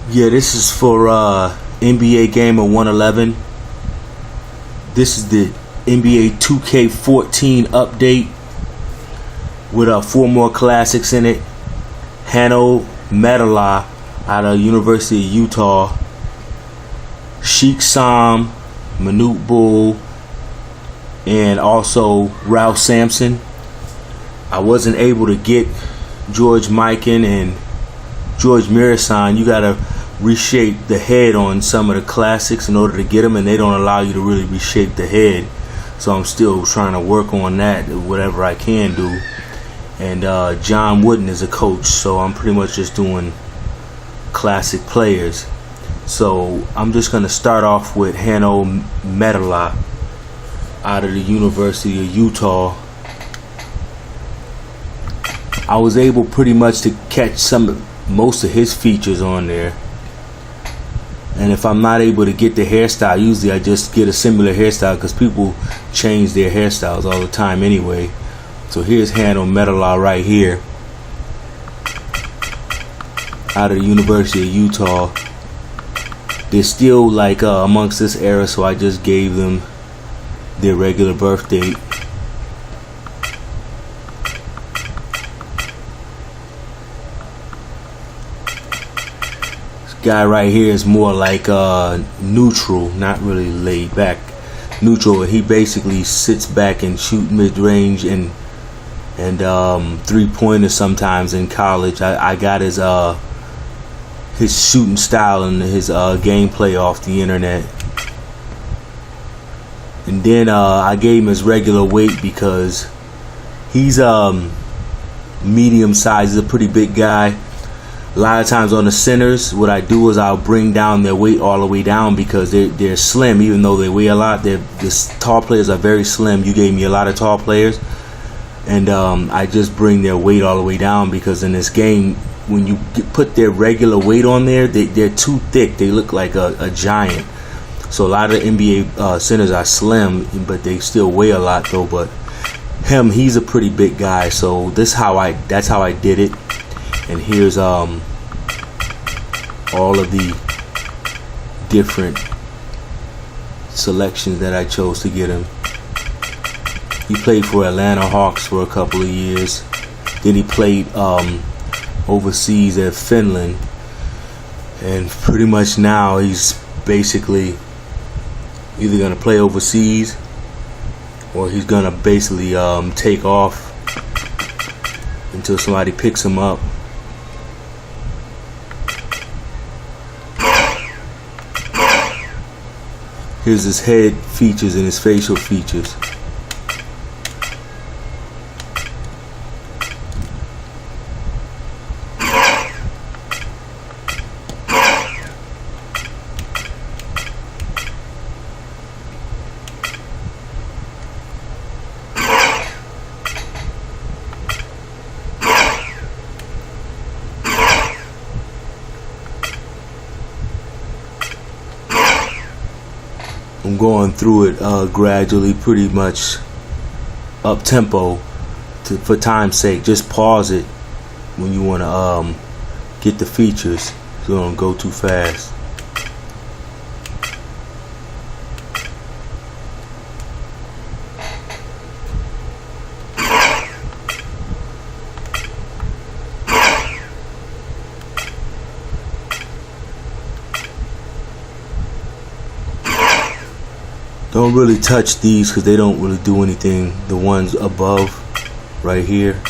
Yeah, this is for NBA Gamer 111. This is the NBA 2K14 update with 4 more classics in it. Hanno Metala out of University of Utah, Sheik Sam, Manute Bol, and also Ralph Sampson. I wasn't able to get George Mikan and George Mirasan. You gotta reshape the head on some of the classics in order to get them, and they don't allow you to really reshape the head. So I'm still trying to work on that, whatever I can do. And John Wooden is a coach, so I'm pretty much just doing classic players. So I'm just gonna start off with Hanno Metala out of the University of Utah. I was able pretty much to catch most of his features on there. And if I'm not able to get the hairstyle, usually I just get a similar hairstyle because people change their hairstyles all the time anyway. So here's Hanno Metala right here out of the University of Utah. They're still like amongst this era, so I just gave them their regular birth date. Guy right here is more like neutral, not really laid back. Neutral. He basically sits back and shoot mid-range and 3-pointers sometimes in college. I got his shooting style and his gameplay off the internet. And then I gave him his regular weight because he's medium size. He's a pretty big guy. A lot of times on the centers, what I do is I'll bring down their weight all the way down because they're slim, even though they weigh a lot. The tall players are very slim. You gave me a lot of tall players, and I just bring their weight all the way down because in this game, when you put their regular weight on there, they're too thick. They look like a giant. So a lot of NBA centers are slim, but they still weigh a lot though. But he's a pretty big guy. So that's how I did it. And here's all of the different selections that I chose to get him. He played for Atlanta Hawks for a couple of years. Then he played overseas at Finland. And pretty much now he's basically either going to play overseas or he's going to basically take off until somebody picks him up. Here's his head features and his facial features. I'm going through it gradually, pretty much up tempo for time's sake. Just pause it when you want to get the features, so don't go too fast. Don't really touch these because they don't really do anything. The ones above right here,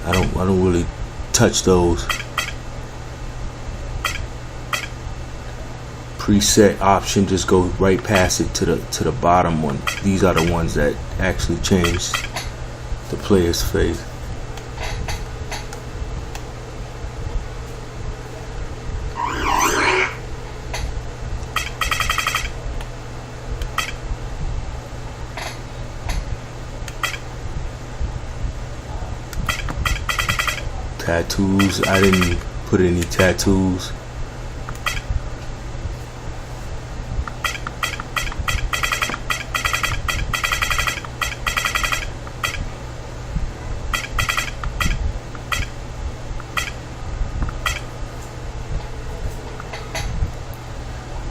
I don't really touch those. Preset option, just go right past it to the bottom one. These are the ones that actually change the player's face. Tattoos, I didn't put any tattoos.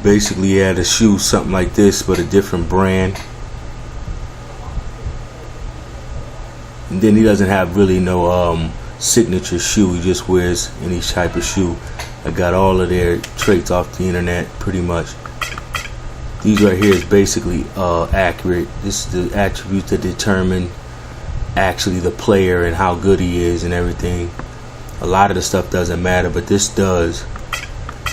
Basically, he had a shoe something like this, but a different brand. And then he doesn't have really no signature shoe. He just wears any type of shoe. I got all of their traits off the internet, pretty much. These right here is basically accurate. This is the attributes that determine actually the player and how good he is and everything. A lot of the stuff doesn't matter, but this does.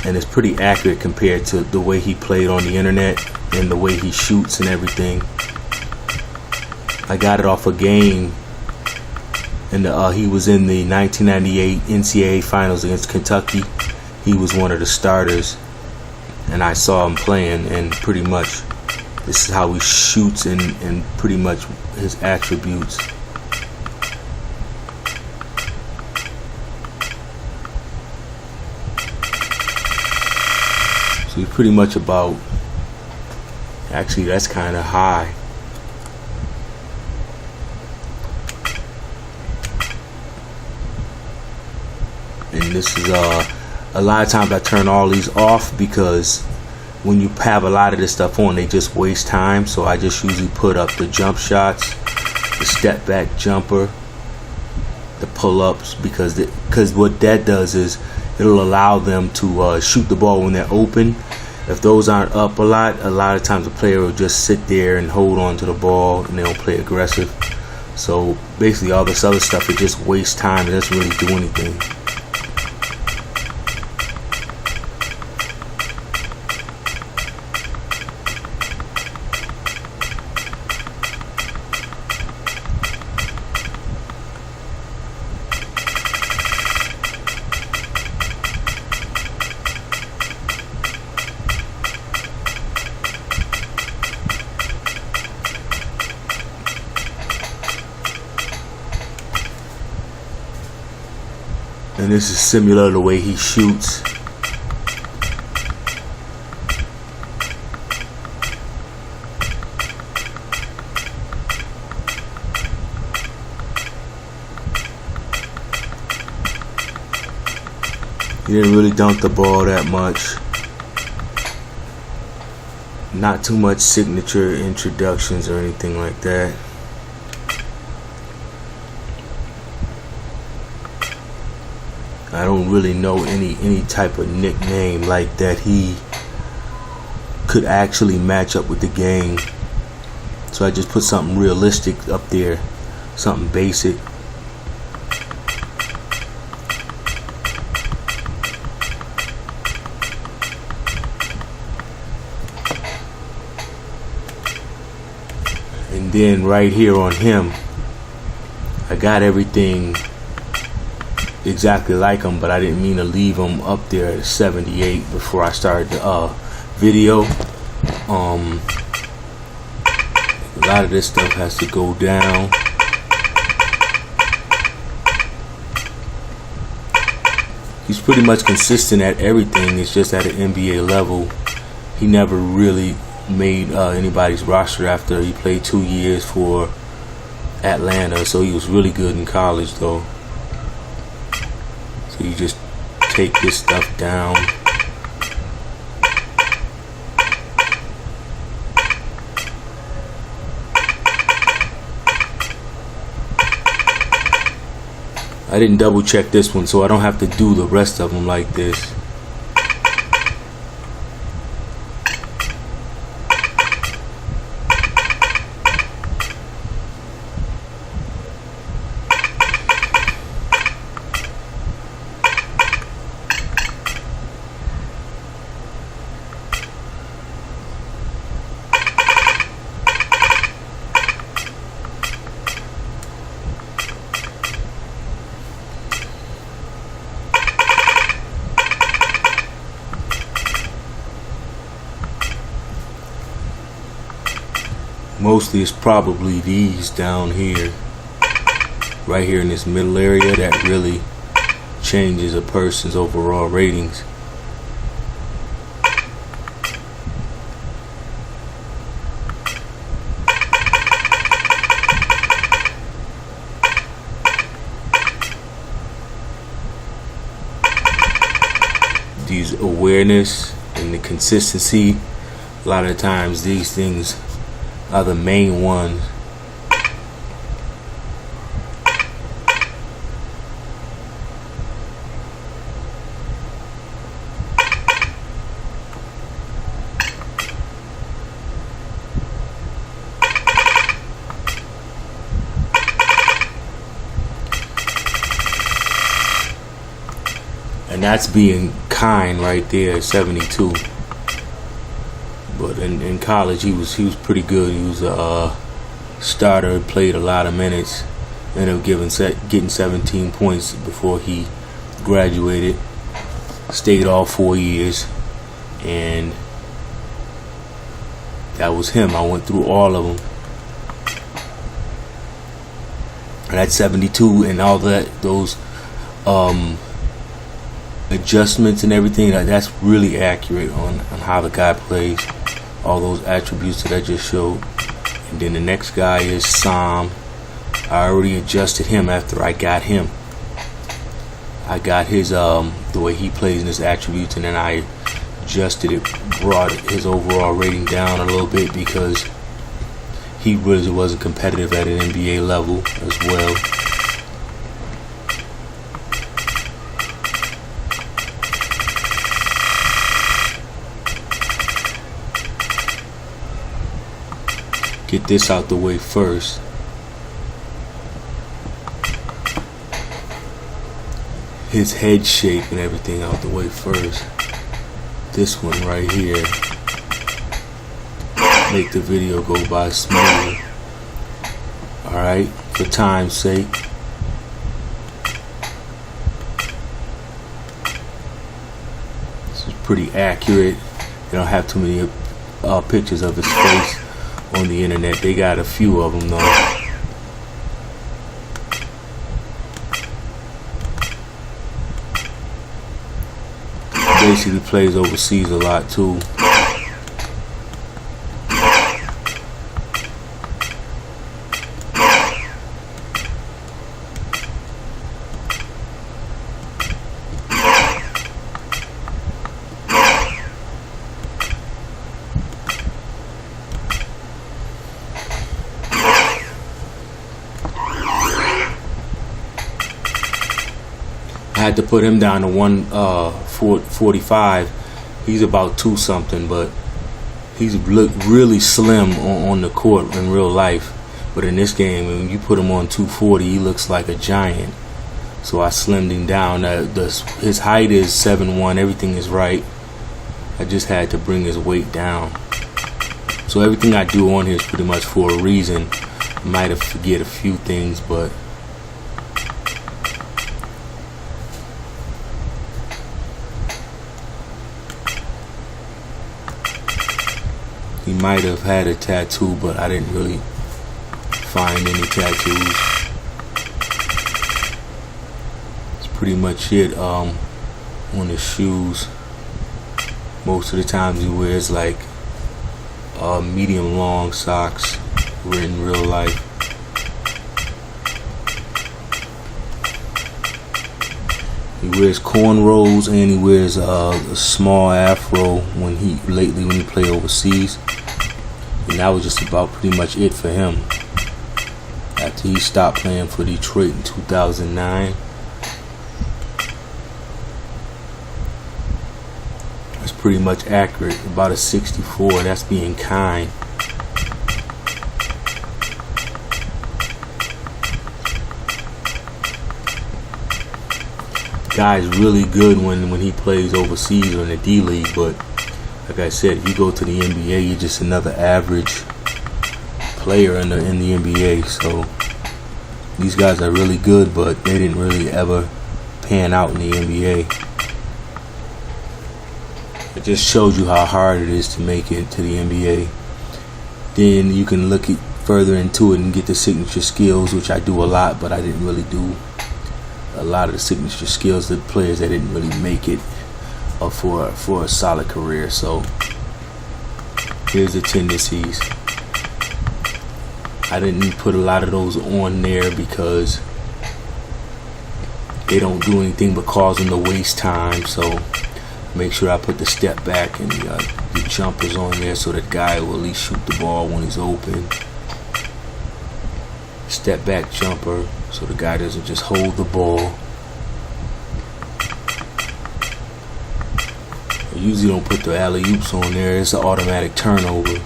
And it's pretty accurate compared to the way he played on the internet and the way he shoots and everything. I got it off a game, and he was in the 1998 NCAA Finals against Kentucky. He was one of the starters, and I saw him playing, and pretty much this is how he shoots and pretty much his attributes. So he's pretty much about, actually that's kind of high. And this is a lot of times I turn all these off because when you have a lot of this stuff on, they just waste time. So I just usually put up the jump shots, the step back jumper, the pull-ups, because what that does is it'll allow them to shoot the ball when they're open. If those aren't up a lot of times the player will just sit there and hold on to the ball and they'll play aggressive. So basically all this other stuff, it just wastes time. It doesn't really do anything. And this is similar to the way he shoots. He didn't really dunk the ball that much. Not too much signature introductions or anything like that. I don't really know any type of nickname like that he could actually match up with the game. So I just put something realistic up there, something basic. And then right here on him, I got everything exactly like him, but I didn't mean to leave him up there at 78 before I started the video. A lot of this stuff has to go down. He's pretty much consistent at everything. It's just at an NBA level. He never really made anybody's roster after he played 2 years for Atlanta, so he was really good in college though. So you just take this stuff down. I didn't double check this one, so I don't have to do the rest of them like this. Mostly it's probably these down here, right here in this middle area, that really changes a person's overall ratings. These awareness and the consistency. A lot of the times these things are the main ones. And that's being kind right there, 72. But in college, he was pretty good. He was a starter, played a lot of minutes, ended up getting 17 points before he graduated. Stayed all 4 years, and that was him. I went through all of them. And that's 72, and all those adjustments and everything, that's really accurate on how the guy plays. All those attributes that I just showed. And then the next guy is Sam. I already adjusted him after I got him. I got his the way he plays and his attributes, and then I adjusted it, brought his overall rating down a little bit because he really wasn't competitive at an NBA level as well. Get this out the way first. His head shape and everything out the way first. This one right here. Make the video go by smooth. Alright, for time's sake. This is pretty accurate. They don't have too many pictures of his face on the internet. They got a few of them though. Basically plays overseas a lot too. I had to put him down to 145. He's about 2 something, but he's looked really slim on the court in real life. But in this game, when you put him on 240, he looks like a giant. So I slimmed him down. His height is 7'1". Everything is right. I just had to bring his weight down. So everything I do on here is pretty much for a reason. I might have forget a few things, but he might have had a tattoo, but I didn't really find any tattoos. That's pretty much it. On his shoes, most of the times he wears like medium long socks in real life. He wears cornrows and he wears a small afro when he played overseas. And that was just about pretty much it for him. After he stopped playing for Detroit in 2009. That's pretty much accurate. About a 64. That's being kind. Guy's really good when he plays overseas or in the D League, but like I said, if you go to the NBA, you're just another average player in the NBA. So these guys are really good, but they didn't really ever pan out in the NBA. It just shows you how hard it is to make it to the NBA. Then you can look further into it and get the signature skills, which I do a lot, but I didn't really do a lot of the signature skills that players that didn't really make it for a solid career. So here's the tendencies. I didn't put a lot of those on there because they don't do anything but cause them to waste time. So Make sure I put the step back and the jumpers on there so that guy will at least shoot the ball when he's open. Step back jumper so the guy doesn't just hold the ball. I usually don't put the alley-oops on there. It's an automatic turnover.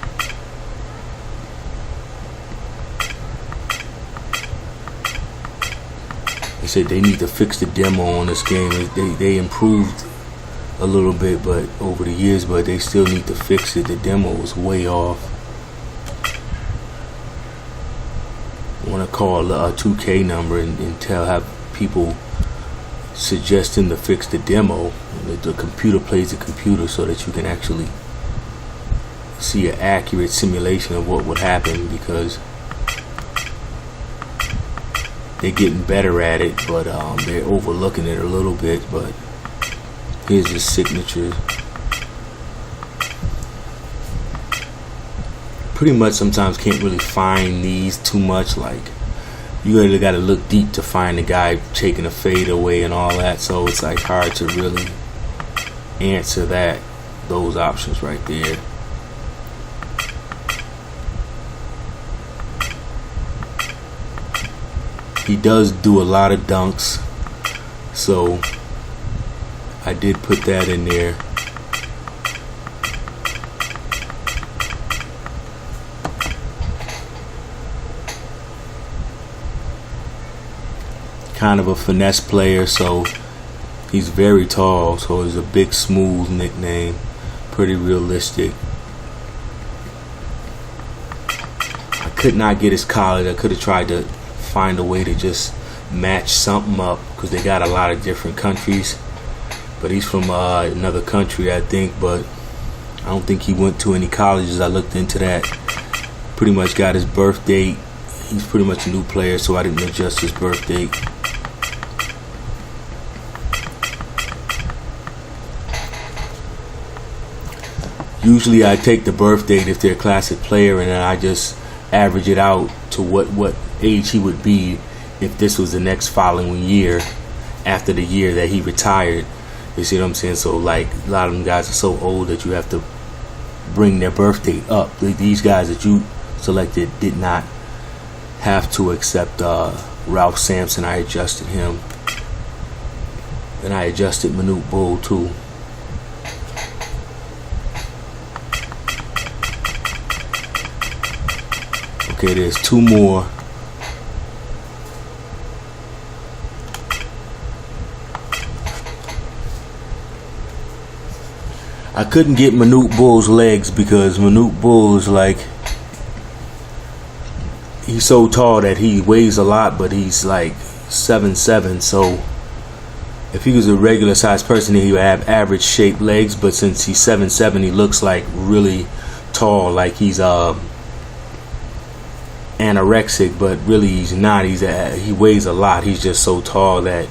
They said they need to fix the demo on this game. They improved a little bit, but over the years, but they still need to fix it. The demo was way off. I want to call a 2K number and have people suggest them to fix the demo. The computer plays the computer so that you can actually see an accurate simulation of what would happen, because they're getting better at it, but they're overlooking it a little bit. But here's his signature. Pretty much sometimes can't really find these too much. Like, you really got to look deep to find the guy taking a fade away and all that. So it's like hard to really answer those options right there. He does do a lot of dunks, so I did put that in there. Kind of a finesse player, so he's very tall, so he's a big smooth nickname. Pretty realistic. I could not get his college. I could have tried to find a way to just match something up, because they got a lot of different countries, but he's from another country, I think, but I don't think he went to any colleges. I looked into that. Pretty much got his birth date. He's pretty much a new player, so I didn't adjust his birth date. Usually I take the birth date if they're a classic player, and then I just average it out to what age he would be if this was the next following year after the year that he retired. You see what I'm saying? So like, a lot of them guys are so old that you have to bring their birth date up. These guys that you selected did not have to accept Ralph Sampson. I adjusted him, and I adjusted Manute Bol too. Okay, there's two more. I couldn't get Manute Bol's legs because Manute Bol is like, he's so tall that he weighs a lot, but he's like 7'7", so if he was a regular sized person, he would have average shaped legs, but since he's 7'7", he looks like really tall, like he's anorexic, but really he's not. He weighs a lot. He's just so tall that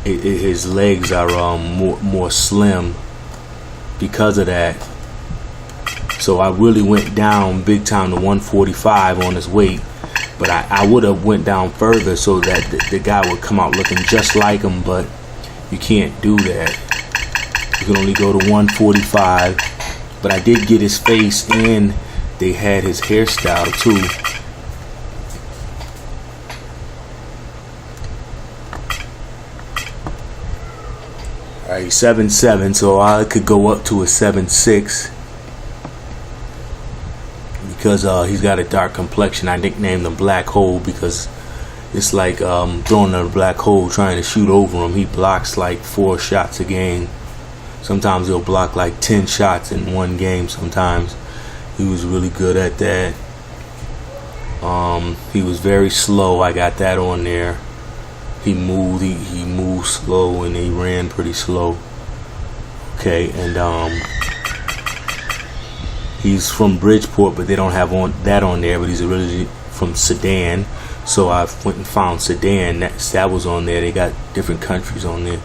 his legs are more slim because of that. So I really went down big time to 145 on his weight, but I would have went down further so that the guy would come out looking just like him, but you can't do that. You can only go to 145. But I did get his face, and they had his hairstyle too. Alright, 7'7", so I could go up to a 7'6", because he's got a dark complexion. I nicknamed him Black Hole because it's like throwing a black hole trying to shoot over him. He blocks like 4 shots a game. Sometimes he'll block like 10 shots in one game. Sometimes he was really good at that. He was very slow. I got that on there. He moved slow, and he ran pretty slow. Okay, and he's from Bridgeport, but they don't have that on there. But he's originally from Sudan, so I went and found Sudan. That was on there. They got different countries on there.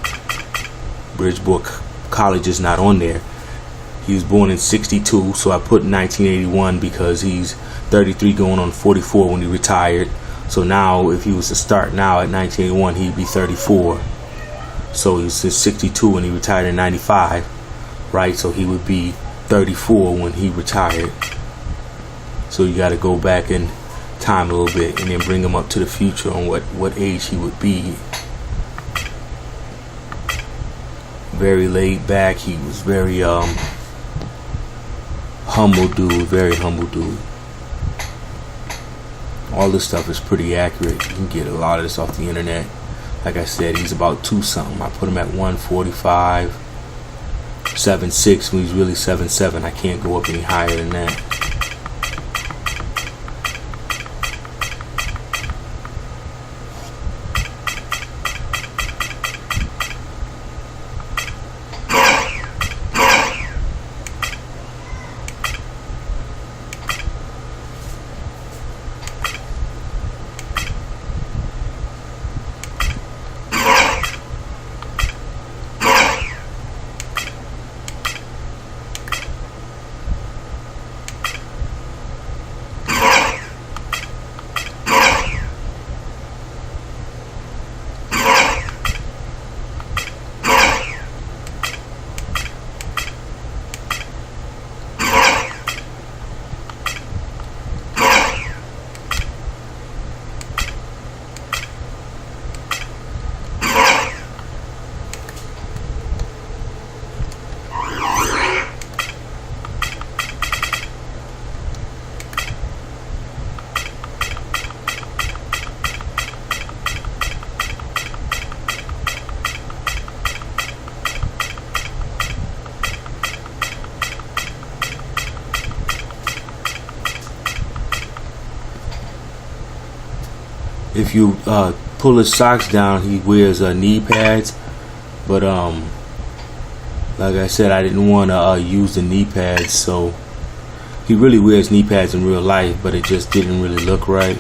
Bridgeport College is not on there. He was born in '62, so I put 1981 because he's 33 going on 44 when he retired. So now, if he was to start now at 1981, he'd be 34. So he's 62 and he retired in '95. right? So he would be 34 when he retired. So you got to go back in time a little bit and then bring him up to the future on what age he would be. Very laid back. He was very humble dude, very humble dude. All this stuff is pretty accurate. You can get a lot of this off the internet. Like I said, he's about 2 something. I put him at 145, 7'6" when he's really 7'7". I can't go up any higher than that. If you pull his socks down, he wears knee pads, but like I said, I didn't want to use the knee pads, so he really wears knee pads in real life, but it just didn't really look right.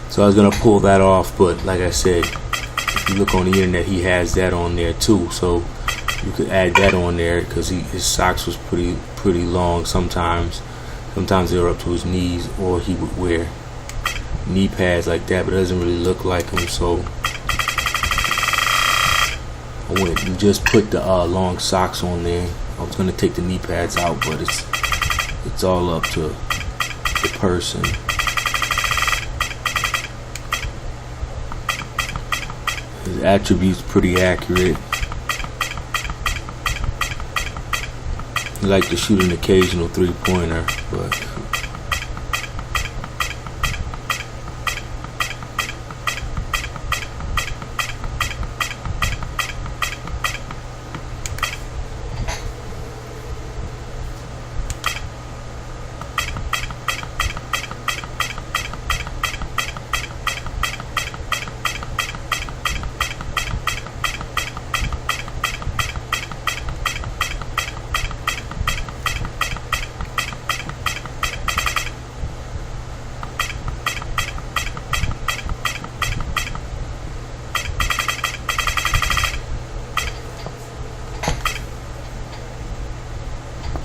So I was gonna pull that off, but like I said, if you look on the internet, he has that on there too, so you could add that on there because his socks was pretty long sometimes. Sometimes they were up to his knees, or he would wear knee pads like that, but it doesn't really look like him, so I went and just put the long socks on there. I was gonna take the knee pads out, but it's all up to the person. His attributes pretty accurate. He liked to shoot an occasional 3-pointer, but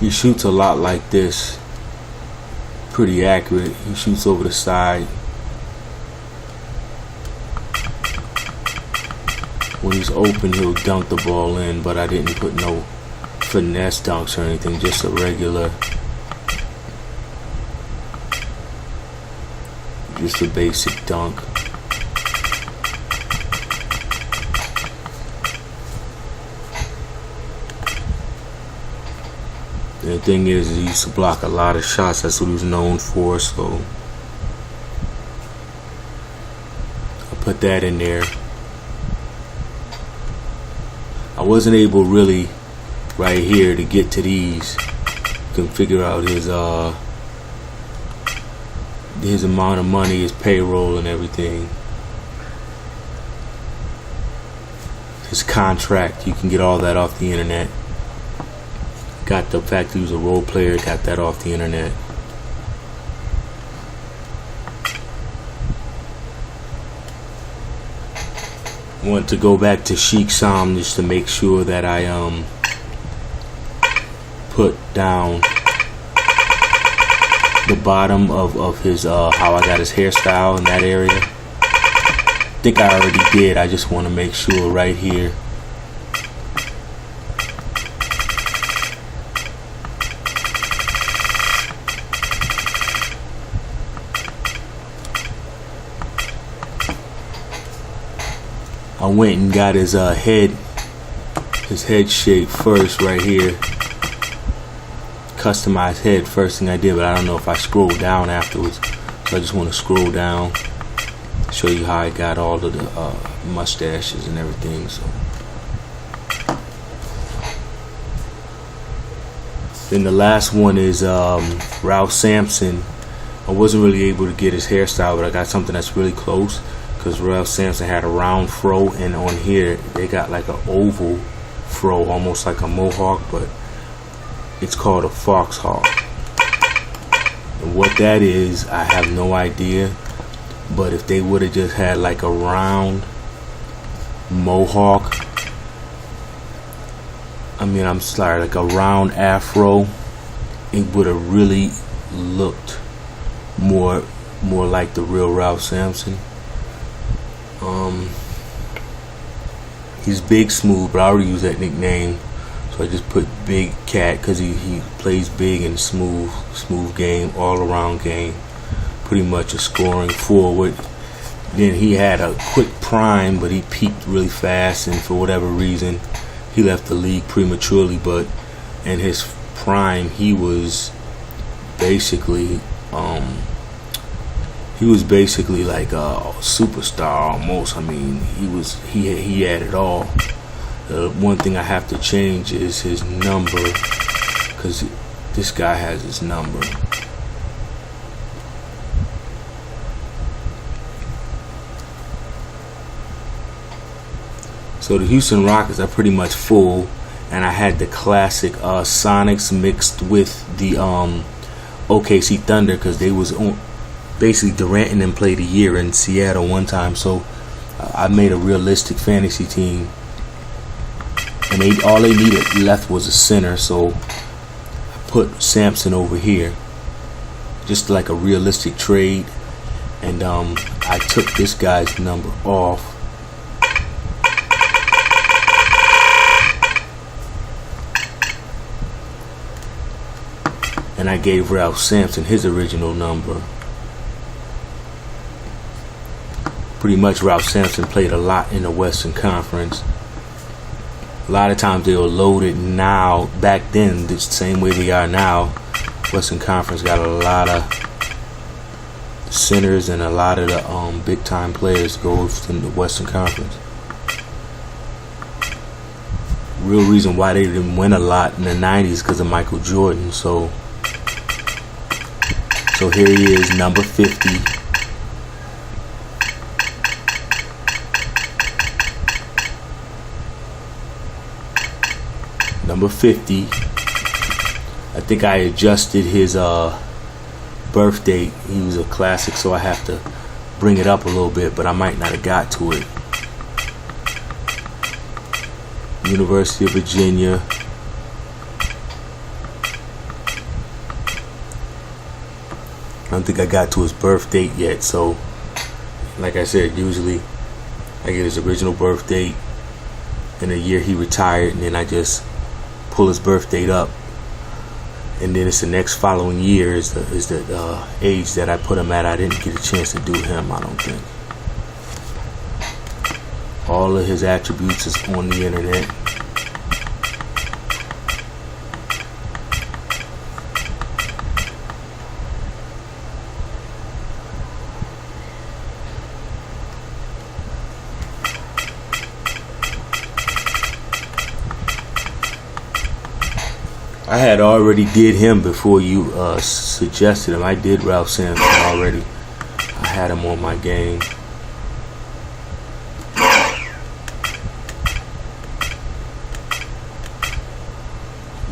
he shoots a lot like this. Pretty accurate. He shoots over the side. When he's open, he'll dunk the ball in, but I didn't put no finesse dunks or anything, just a regular, just a basic dunk. The thing is, he used to block a lot of shots. That's what he was known for, so I put that in there. I wasn't able really right here to get to these. You can figure out his amount of money, his payroll and everything. His contract, you can get all that off the internet. Got the fact that he was a role player, got that off the internet. Want to go back to Sheikh Sam just to make sure that I put down the bottom of his how I got his hairstyle in that area. I think I already did. I just want to make sure right here. I went and got his head shape first right here. Customized head first thing I did, but I don't know if I scrolled down afterwards. So I just want to scroll down, show you how I got all of the mustaches and everything. So then the last one is Ralph Sampson. I wasn't really able to get his hairstyle, but I got something that's really close, because Ralph Sampson had a round fro, and on here they got like an oval fro, almost like a mohawk, but it's called a foxhawk. And what that is, I have no idea, but if they would have just had like a round mohawk, I'm sorry, like a round afro, it would have really looked more like the real Ralph Sampson. He's Big Smooth, but I already use that nickname, so I just put Big Cat because he plays big and smooth game, all around game, pretty much a scoring forward. Then he had a quick prime, but he peaked really fast, and for whatever reason he left the league prematurely. But in his prime, he was basically like a superstar almost. He had it all. One thing I have to change is his number, because this guy has his number. So the Houston Rockets are pretty much full, and I had the classic Sonics mixed with the OKC Thunder, because they was on. Basically, Durant and them played a year in Seattle one time, so I made a realistic fantasy team, and all they needed left was a center, so I put Sampson over here, just like a realistic trade, and I took this guy's number off. And I gave Ralph Sampson his original number. Pretty much Ralph Sampson played a lot in the Western Conference. A lot of times they were loaded. Now, back then, the same way they are now, Western Conference got a lot of centers, and a lot of the big time players go from the Western Conference. Real reason why they didn't win a lot in the 90s because of Michael Jordan. So here he is, number 50. Number 50. I think I adjusted his birth date. He was a classic, so I have to bring it up a little bit, but I might not have got to it. University of Virginia. I don't think I got to his birth date yet, so like I said, usually I get his original birth date and the year he retired, and then I just pull his birth date up, and then it's the next following year is the age that I put him at. I didn't get a chance to do him, I don't think. All of his attributes is on the internet. I had already did him before you suggested him. I did Ralph Sampson already. I had him on my game.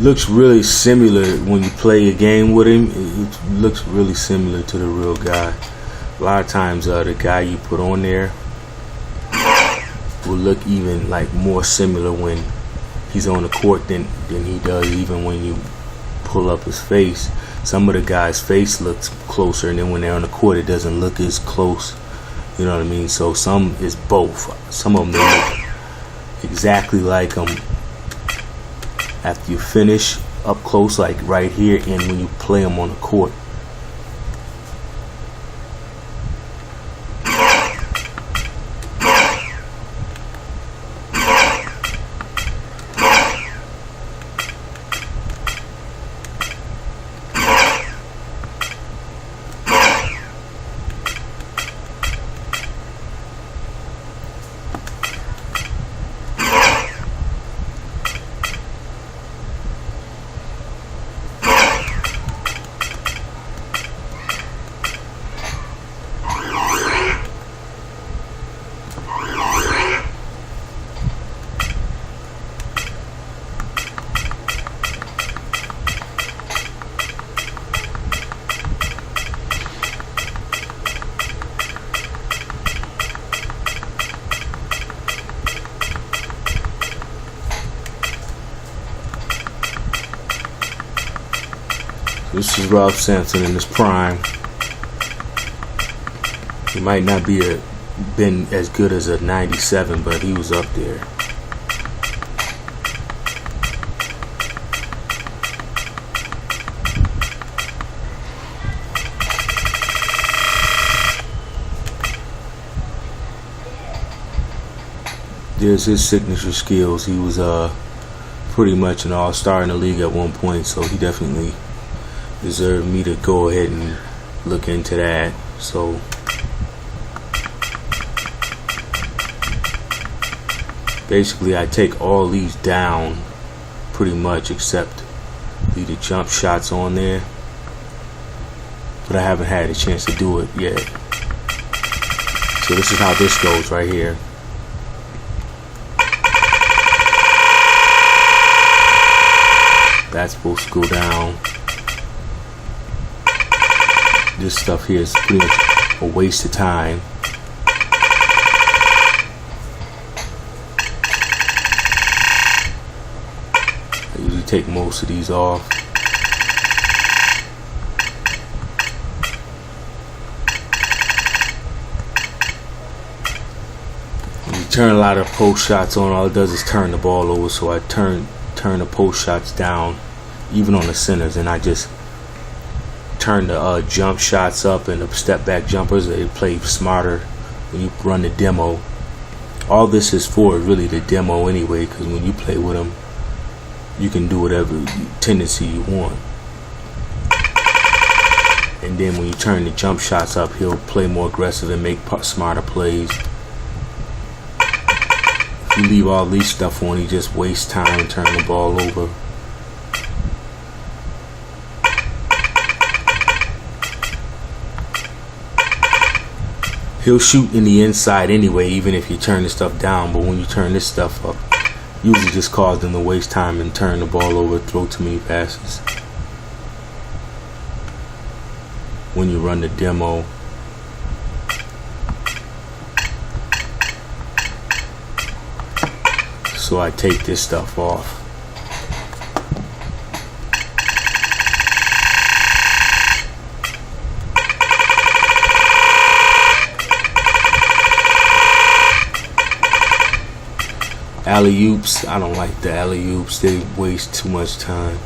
Looks really similar when you play a game with him. It looks really similar to the real guy. A lot of times the guy you put on there will look even like more similar when he's on the court than he does even when you pull up his face. Some of the guys' face looks closer, and then when they're on the court it doesn't look as close. You know what I mean? So some is both. Some of them they look exactly like them after you finish up close, like right here, and when you play them on the court. This is Ralph Sampson in his prime. He might not been as good as a 97, but he was up there. There's his signature skills. He was pretty much an all-star in the league at one point, so he definitely deserved me to go ahead and look into that. So basically I take all these down pretty much, except leave the jump shots on there, but I haven't had a chance to do it yet. So this is how this goes right here. That's supposed to go down. This stuff here is pretty much a waste of time. I usually take most of these off. When you turn a lot of post shots on, all it does is turn the ball over, so I turn the post shots down, even on the centers, and I just turn the jump shots up and the step back jumpers. They play smarter when you run the demo. All this is for really the demo anyway, because when you play with them, you can do whatever tendency you want. And then when you turn the jump shots up, he'll play more aggressive and make smarter plays. If you leave all these stuff on, you just waste time and turn the ball over. He'll shoot in the inside anyway, even if you turn this stuff down, but when you turn this stuff up, usually just cause them to waste time and turn the ball over, throw too many passes. When you run the demo, so I take this stuff off. Alley-oops, I don't like the alley-oops. They waste too much time.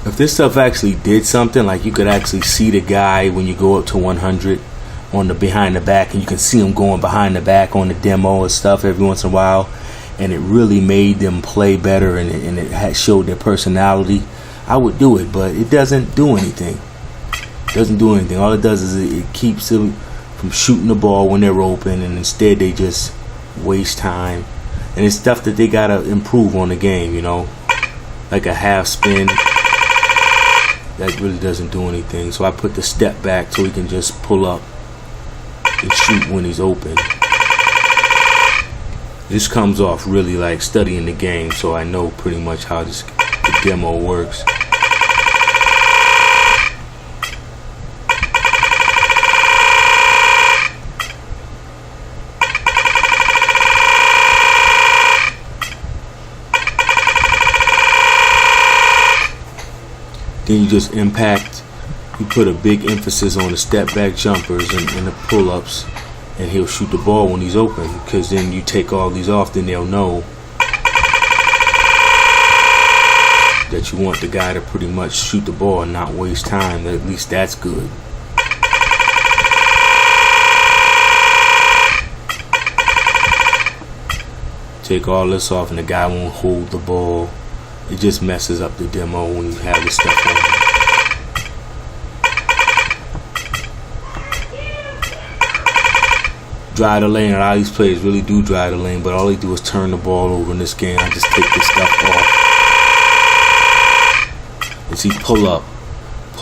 If this stuff actually did something, like you could actually see the guy when you go up to 100 on the behind the back, and you can see him going behind the back on the demo and stuff every once in a while, and it really made them play better, and it had showed their personality, I would do it. But it doesn't do anything. It doesn't do anything. All it does is it keeps them from shooting the ball when they're open, and instead they just waste time. And it's stuff that they gotta improve on the game, you know, like a half spin. That really doesn't do anything. So I put the step back so he can just pull up and shoot when he's open. This comes off really like studying the game, so I know pretty much how the demo works. Then you just impact, you put a big emphasis on the step back jumpers and the pull-ups, and he'll shoot the ball when he's open, because then you take all these off, then they'll know that you want the guy to pretty much shoot the ball and not waste time. At least that's good. Take all this off and the guy won't hold the ball. It just messes up the demo when you have this stuff on. drive the lane. A lot of these players really do drive the lane, but all they do is turn the ball over in this game. I just take this stuff off. And see, pull up.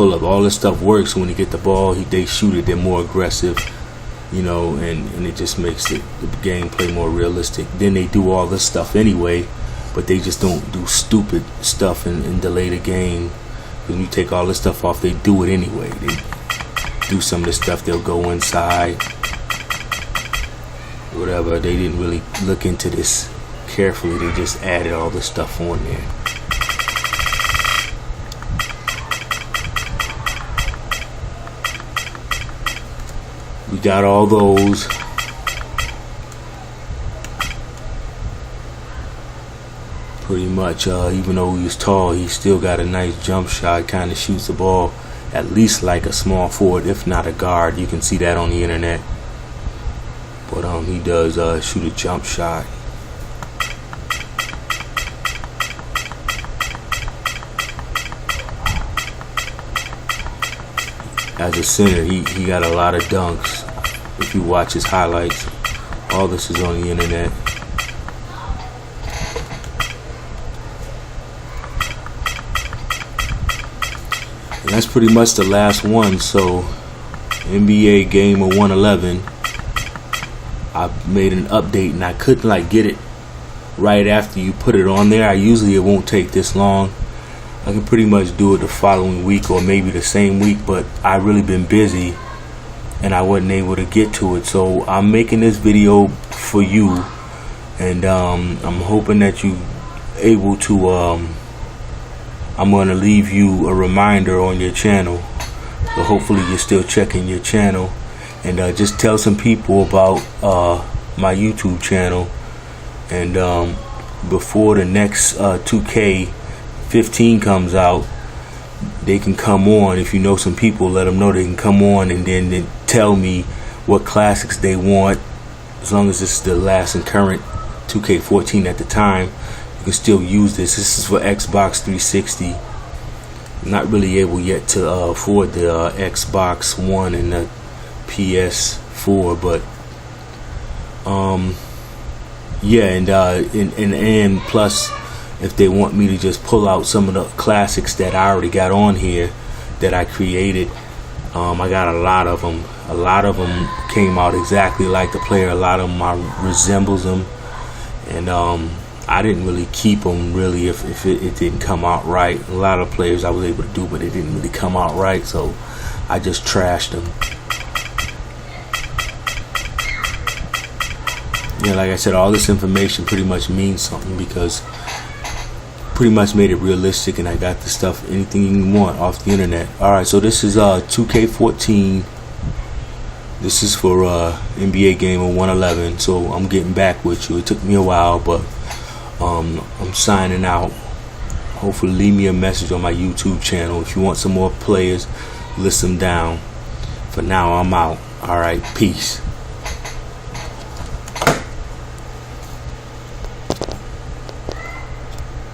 All this stuff works. When you get the ball, they shoot it. They're more aggressive, you know, and it just makes the gameplay more realistic. Then they do all this stuff anyway, but they just don't do stupid stuff and delay the game. When you take all this stuff off, they do it anyway. They do some of this stuff. They'll go inside, whatever. They didn't really look into this carefully. They just added all this stuff on there. We got all those. Pretty much, even though he was tall, he still got a nice jump shot. Kind of shoots the ball at least like a small forward, if not a guard. You can see that on the internet. But he does shoot a jump shot. As a center, he got a lot of dunks. If you watch his highlights, all this is on the internet. And that's pretty much the last one. So NBA Game of 111, I made an update and I couldn't get it right after you put it on there. Usually it won't take this long. I can pretty much do it the following week or maybe the same week, but I really been busy and I wasn't able to get to it. So I'm making this video for you, and I'm hoping that you able to I'm going to leave you a reminder on your channel, so hopefully you're still checking your channel, and just tell some people about my YouTube channel. And before the next 2K15 comes out, they can come on. If you know some people, let them know they can come on, and then they tell me what classics they want. As long as it's the last and current 2K14 at the time, you can still use this. This is for Xbox 360. I'm not really able yet to afford the Xbox One and the PS4, but yeah, and plus, if they want me to just pull out some of the classics that I already got on here that I created, I got a lot of them. A lot of them came out exactly like the player. A lot of them resembles them, and I didn't really keep them really if it didn't come out right. A lot of players I was able to do, but it didn't really come out right, so I just trashed them. Yeah, like I said, all this information pretty much means something because pretty much made it realistic, and I got the stuff, anything you want off the internet. Alright, so this is 2K14. This is for NBA Game of 111. So I'm getting back with you. It took me a while, but I'm signing out. Hopefully leave me a message on my YouTube channel. If you want some more players, list them down. For now, I'm out. Alright, peace.